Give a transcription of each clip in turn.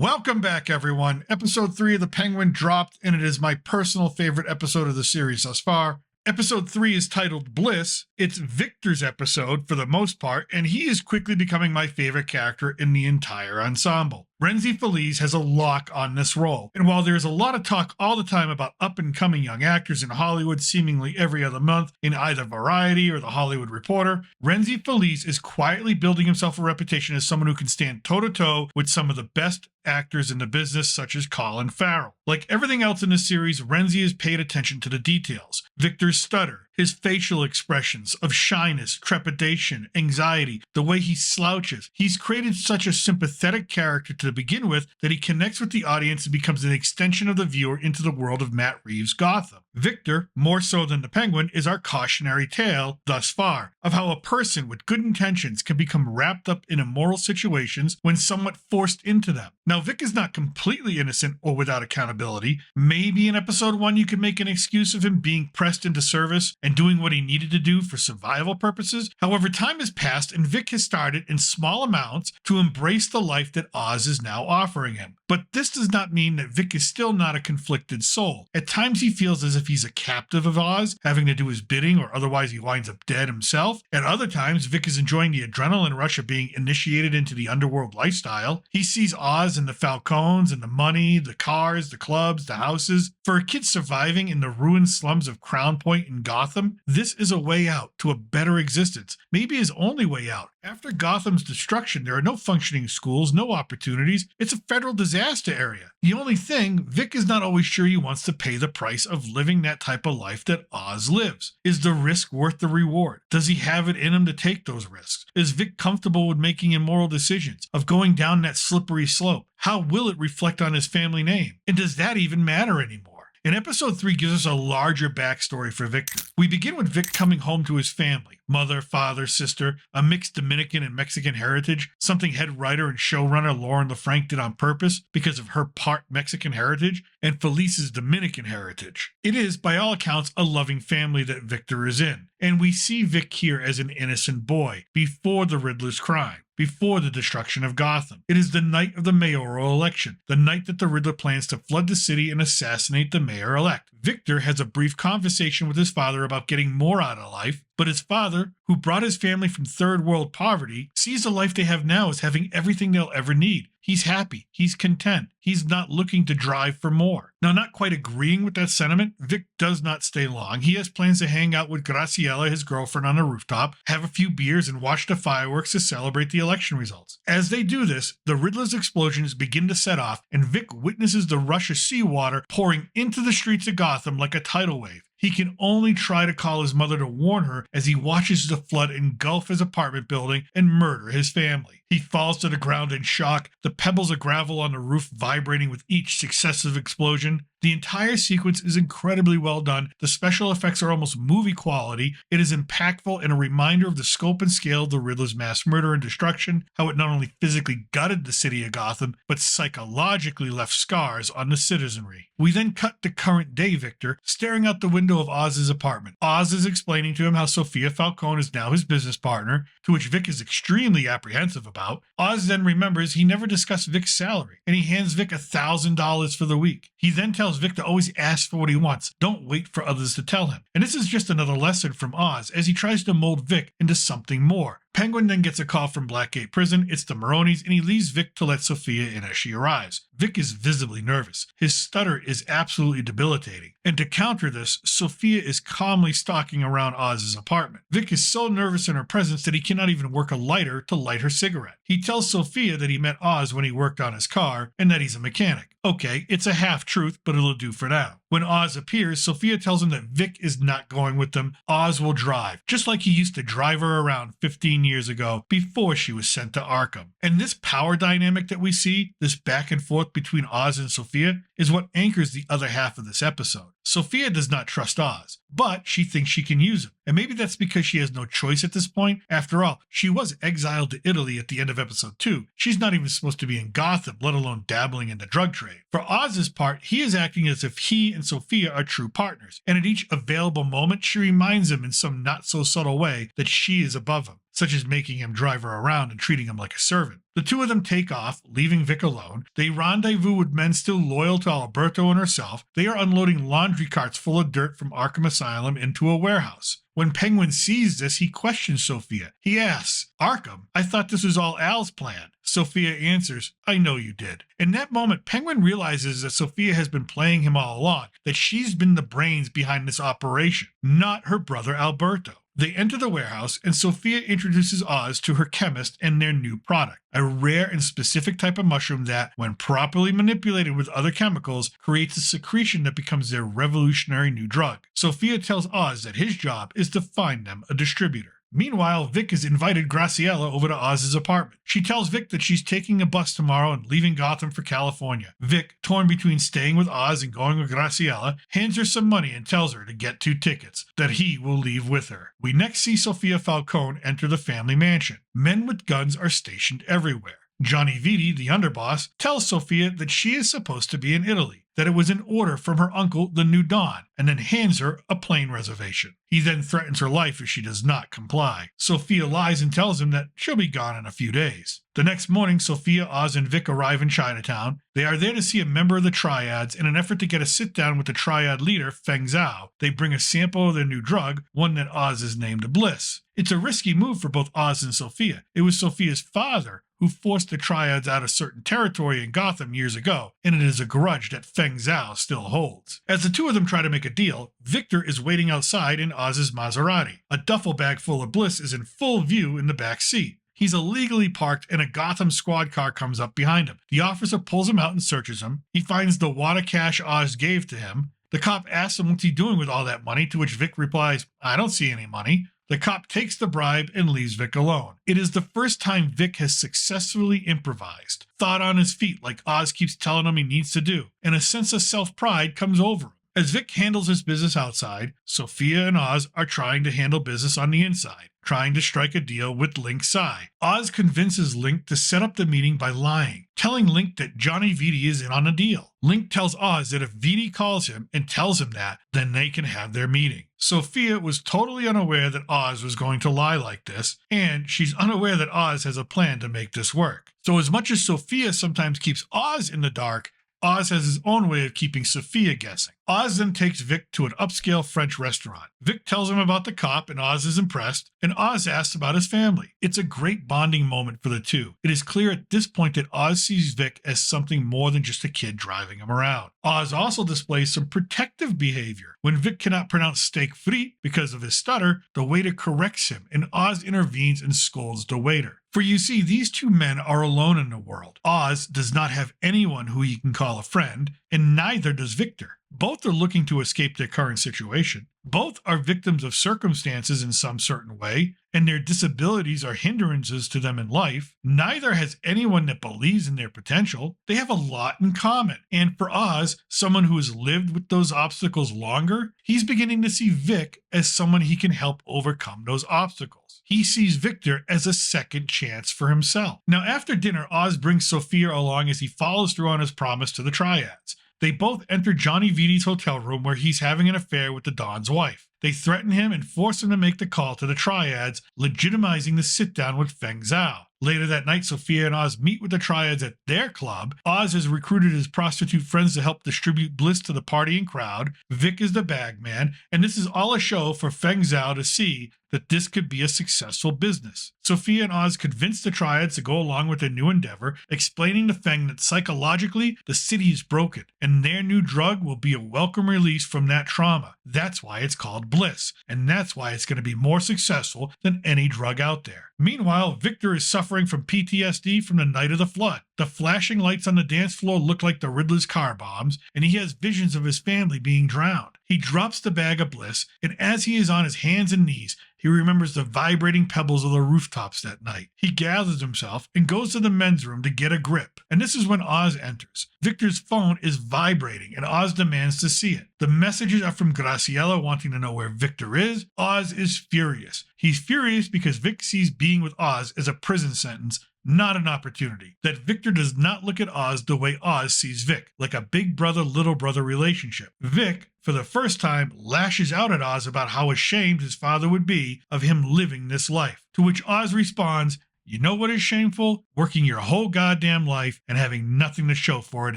Welcome back, everyone. Episode 3 of The Penguin dropped, and it is my personal favorite episode of the series thus far. Episode 3 is titled Bliss. It's Victor's episode for the most part, and he is quickly becoming my favorite character in the entire ensemble. Rhenzy Feliz has a lock on this role, and while there is a lot of talk all the time about up-and-coming young actors in Hollywood seemingly every other month in either Variety or The Hollywood Reporter, Rhenzy Feliz is quietly building himself a reputation as someone who can stand toe-to-toe with some of the best actors in the business, such as Colin Farrell. Like everything else in the series, Rhenzy has paid attention to the details. Victor's stutter, his facial expressions of shyness, trepidation, anxiety, the way he slouches. He's created such a sympathetic character to begin with that he connects with the audience and becomes an extension of the viewer into the world of Matt Reeves' Gotham. Victor, more so than the Penguin, is our cautionary tale, thus far, of how a person with good intentions can become wrapped up in immoral situations when somewhat forced into them. Now, Vic is not completely innocent or without accountability. Maybe in episode 1 you could make an excuse of him being pressed into service and doing what he needed to do for survival purposes. However, time has passed and Vic has started in small amounts to embrace the life that Oz is now offering him. But this does not mean that Vic is still not a conflicted soul. At times he feels as if he's a captive of Oz, having to do his bidding or otherwise he winds up dead himself. At other times, Vic is enjoying the adrenaline rush of being initiated into the underworld lifestyle. He sees Oz and the Falcones and the money, the cars, the clubs, the houses. For a kid surviving in the ruined slums of Crown Point in Gotham, this is a way out to a better existence, maybe his only way out. After Gotham's destruction, there are no functioning schools, no opportunities. It's a federal disaster area. The only thing, Vic is not always sure he wants to pay the price of living that type of life that Oz lives. Is the risk worth the reward? Does he have it in him to take those risks? Is Vic comfortable with making immoral decisions, of going down that slippery slope? How will it reflect on his family name? And does that even matter anymore? And episode 3 gives us a larger backstory for Victor. We begin with Vic coming home to his family, mother, father, sister, a mixed Dominican and Mexican heritage, something head writer and showrunner Lauren LaFranc did on purpose because of her part Mexican heritage and Feliz's Dominican heritage. It is, by all accounts, a loving family that Victor is in. And we see Vic here as an innocent boy before the Riddler's crime, before the destruction of Gotham. It is the night of the mayoral election, the night that the Riddler plans to flood the city and assassinate the mayor-elect. Victor has a brief conversation with his father about getting more out of life, but his father, who brought his family from third world poverty, sees the life they have now as having everything they'll ever need. He's happy. He's content. He's not looking to drive for more. Now, not quite agreeing with that sentiment, Vic does not stay long. He has plans to hang out with Graciela, his girlfriend, on a rooftop, have a few beers, and watch the fireworks to celebrate the election results. As they do this, the Riddler's explosions begin to set off, and Vic witnesses the rush of seawater pouring into the streets of Gotham like a tidal wave. He can only try to call his mother to warn her as he watches the flood engulf his apartment building and murder his family. He falls to the ground in shock, the pebbles of gravel on the roof vibrating with each successive explosion. The entire sequence is incredibly well done. The special effects are almost movie quality. It is impactful and a reminder of the scope and scale of the Riddler's mass murder and destruction, how it not only physically gutted the city of Gotham, but psychologically left scars on the citizenry. We then cut to current day Victor, staring out the window of Oz's apartment. Oz is explaining to him how Sophia Falcone is now his business partner, to which Vic is extremely apprehensive about. Oz then remembers he never discussed Vic's salary, and he hands Vic $1,000 for the week. He then tells Vic to always ask for what he wants. Don't wait for others to tell him. And this is just another lesson from Oz as he tries to mold Vic into something more. Penguin then gets a call from Blackgate Prison. It's the Maronis, and he leaves Vic to let Sophia in as she arrives. Vic is visibly nervous. His stutter is absolutely debilitating. And to counter this, Sophia is calmly stalking around Oz's apartment. Vic is so nervous in her presence that he cannot even work a lighter to light her cigarette. He tells Sophia that he met Oz when he worked on his car and that he's a mechanic. Okay, it's a half-truth, but it'll do for now. When Oz appears, Sophia tells him that Vic is not going with them. Oz will drive, just like he used to drive her around 15 years ago before she was sent to Arkham. And this power dynamic that we see, this back and forth between Oz and Sophia, is what anchors the other half of this episode. Sophia does not trust Oz, but she thinks she can use him. And maybe that's because she has no choice at this point. After all, she was exiled to Italy at the end of episode 2. She's not even supposed to be in Gotham, let alone dabbling in the drug trade. For Oz's part, he is acting as if he and Sophia are true partners. And at each available moment, she reminds him in some not so subtle way that she is above him. such as making him drive her around and treating him like a servant. The two of them take off, leaving Vic alone. They rendezvous with men still loyal to Alberto and herself. They are unloading laundry carts full of dirt from Arkham Asylum into a warehouse. When Penguin sees this, he questions Sophia. He asks, "Arkham, I thought this was all Al's plan." Sophia answers, "I know you did." In that moment, Penguin realizes that Sophia has been playing him all along, that she's been the brains behind this operation, not her brother Alberto. They enter the warehouse, and Sophia introduces Oz to her chemist and their new product, a rare and specific type of mushroom that, when properly manipulated with other chemicals, creates a secretion that becomes their revolutionary new drug. Sophia tells Oz that his job is to find them a distributor. Meanwhile, Vic has invited Graciela over to Oz's apartment. She tells Vic that she's taking a bus tomorrow and leaving Gotham for California. Vic, torn between staying with Oz and going with Graciela, hands her some money and tells her to get 2 tickets, that he will leave with her. We next see Sophia Falcone enter the family mansion. Men with guns are stationed everywhere. Johnny Vitti, the underboss, tells Sophia that she is supposed to be in Italy, that it was an order from her uncle, the New Don, and then hands her a plane reservation. He then threatens her life if she does not comply. Sophia lies and tells him that she'll be gone in a few days. The next morning, Sophia, Oz, and Vic arrive in Chinatown. They are there to see a member of the Triads. In an effort to get a sit-down with the Triad leader, Feng Zhao, they bring a sample of their new drug, one that Oz has named Bliss. It's a risky move for both Oz and Sophia. It was Sophia's father who forced the Triads out of certain territory in Gotham years ago, and it is a grudge that Feng Zhao still holds. As the two of them try to make a deal, Victor is waiting outside in Oz's Maserati. A duffel bag full of Bliss is in full view in the back seat. He's illegally parked and a Gotham squad car comes up behind him. The officer pulls him out and searches him. He finds the wad of cash Oz gave to him. The cop asks him what's he doing with all that money, to which Vic replies, "I don't see any money." The cop takes the bribe and leaves Vic alone. It is the first time Vic has successfully improvised, thought on his feet like Oz keeps telling him he needs to do, and a sense of self-pride comes over him. As Vic handles his business outside, Sophia and Oz are trying to handle business on the inside, trying to strike a deal with Link Sai. Oz convinces Link to set up the meeting by lying, telling Link that Johnny Vitti is in on a deal. Link tells Oz that if Vitti calls him and tells him that, then they can have their meeting. Sophia was totally unaware that Oz was going to lie like this, and she's unaware that Oz has a plan to make this work. So as much as Sophia sometimes keeps Oz in the dark, Oz has his own way of keeping Sophia guessing. Oz then takes Vic to an upscale French restaurant. Vic tells him about the cop and Oz is impressed, and Oz asks about his family. It's a great bonding moment for the two. It is clear at this point that Oz sees Vic as something more than just a kid driving him around. Oz also displays some protective behavior. When Vic cannot pronounce steak frit because of his stutter, the waiter corrects him, and Oz intervenes and scolds the waiter. For you see, these two men are alone in the world. Oz does not have anyone who he can call a friend, and neither does Victor. Both are looking to escape their current situation. Both are victims of circumstances in some certain way, and their disabilities are hindrances to them in life. Neither has anyone that believes in their potential. They have a lot in common. And for Oz, someone who has lived with those obstacles longer, he's beginning to see Vic as someone he can help overcome those obstacles. He sees Victor as a second chance for himself. Now, after dinner, Oz brings Sophia along as he follows through on his promise to the Triads. They both enter Johnny Vitti's hotel room where he's having an affair with the Don's wife. They threaten him and force him to make the call to the Triads, legitimizing the sit-down with Feng Zhao. Later that night, Sophia and Oz meet with the Triads at their club. Oz has recruited his prostitute friends to help distribute Bliss to the partying crowd. Vic is the bag man, and this is all a show for Feng Zhao to see that this could be a successful business. Sophia and Oz convince the Triads to go along with their new endeavor, explaining to Feng that psychologically the city is broken, and their new drug will be a welcome release from that trauma. That's why it's called Bliss, and that's why it's going to be more successful than any drug out there. Meanwhile, Victor is suffering from PTSD from the night of the flood. The flashing lights on the dance floor look like the Riddler's car bombs, and he has visions of his family being drowned. He drops the bag of Bliss, and as he is on his hands and knees, he remembers the vibrating pebbles of the rooftops that night. He gathers himself and goes to the men's room to get a grip. And this is when Oz enters. Victor's phone is vibrating, and Oz demands to see it. The messages are from Graciela wanting to know where Victor is. Oz is furious. He's furious because Vic sees being with Oz as a prison sentence, not an opportunity. That Victor does not look at Oz the way Oz sees Vic, like a big brother little brother relationship. Vic, for the first time, lashes out at Oz about how ashamed his father would be of him living this life, to which Oz responds, "You know what is shameful? Working your whole goddamn life and having nothing to show for it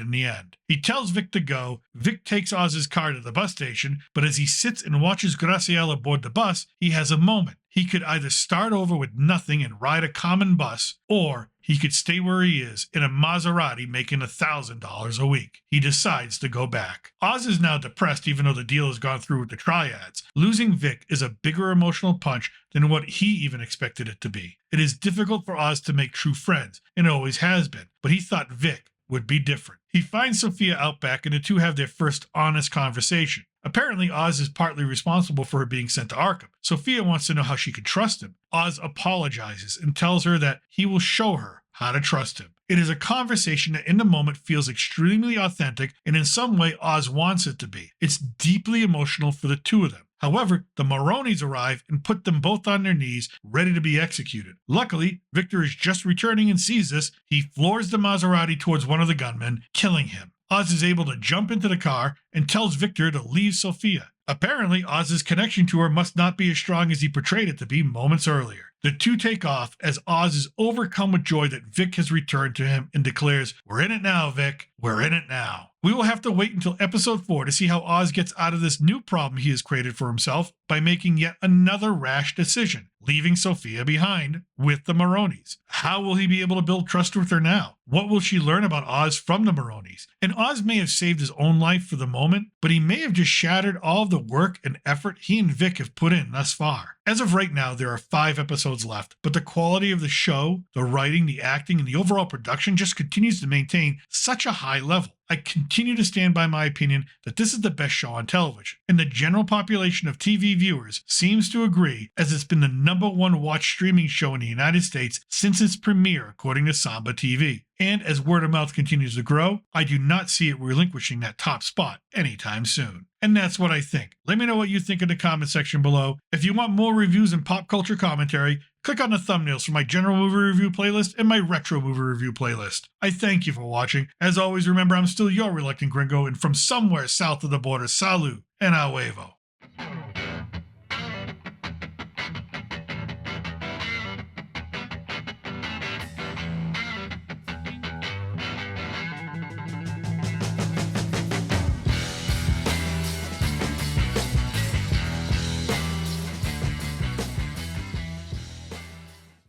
in the end." He tells Vic to go. Vic takes Oz's car to the bus station, but as he sits and watches Graciela board the bus, he has a moment. He could either start over with nothing and ride a common bus, or he could stay where he is in a Maserati making $1,000 a week. He decides to go back. Oz is now depressed even though the deal has gone through with the triads. Losing Vic is a bigger emotional punch than what he even expected it to be. It is difficult for Oz to make true friends, and it always has been, but he thought Vic would be different. He finds Sophia out back and the two have their first honest conversation. Apparently, Oz is partly responsible for her being sent to Arkham. Sophia wants to know how she can trust him. Oz apologizes and tells her that he will show her how to trust him. It is a conversation that in the moment feels extremely authentic, and in some way Oz wants it to be. It's deeply emotional for the two of them. However, the Maronis arrive and put them both on their knees, ready to be executed. Luckily, Victor is just returning and sees this. He floors the Maserati towards one of the gunmen, killing him. Oz is able to jump into the car and tells Victor to leave Sophia. Apparently, Oz's connection to her must not be as strong as he portrayed it to be moments earlier. The two take off as Oz is overcome with joy that Vic has returned to him and declares, "We're in it now, Vic. We're in it now." We will have to wait until episode 4 to see how Oz gets out of this new problem he has created for himself by making yet another rash decision, leaving Sophia behind with the Maronis. How will he be able to build trust with her now? What will she learn about Oz from the Maronis? And Oz may have saved his own life for the moment, but he may have just shattered all of the work and effort he and Vic have put in thus far. As of right now, there are 5 episodes left, but the quality of the show, the writing, the acting, and the overall production just continues to maintain such a high level. I continue to stand by my opinion that this is the best show on television, and the general population of TV viewers seems to agree, as it's been the #1 watched streaming show in the United States since its premiere, according to Samba TV. And as word of mouth continues to grow, I do not see it relinquishing that top spot anytime soon. And that's what I think. Let me know what you think in the comment section below. If you want more reviews and pop culture commentary, click on the thumbnails for my general movie review playlist and my retro movie review playlist. I thank you for watching. As always, remember I'm still your reluctant gringo, and from somewhere south of the border, salut and a huevo.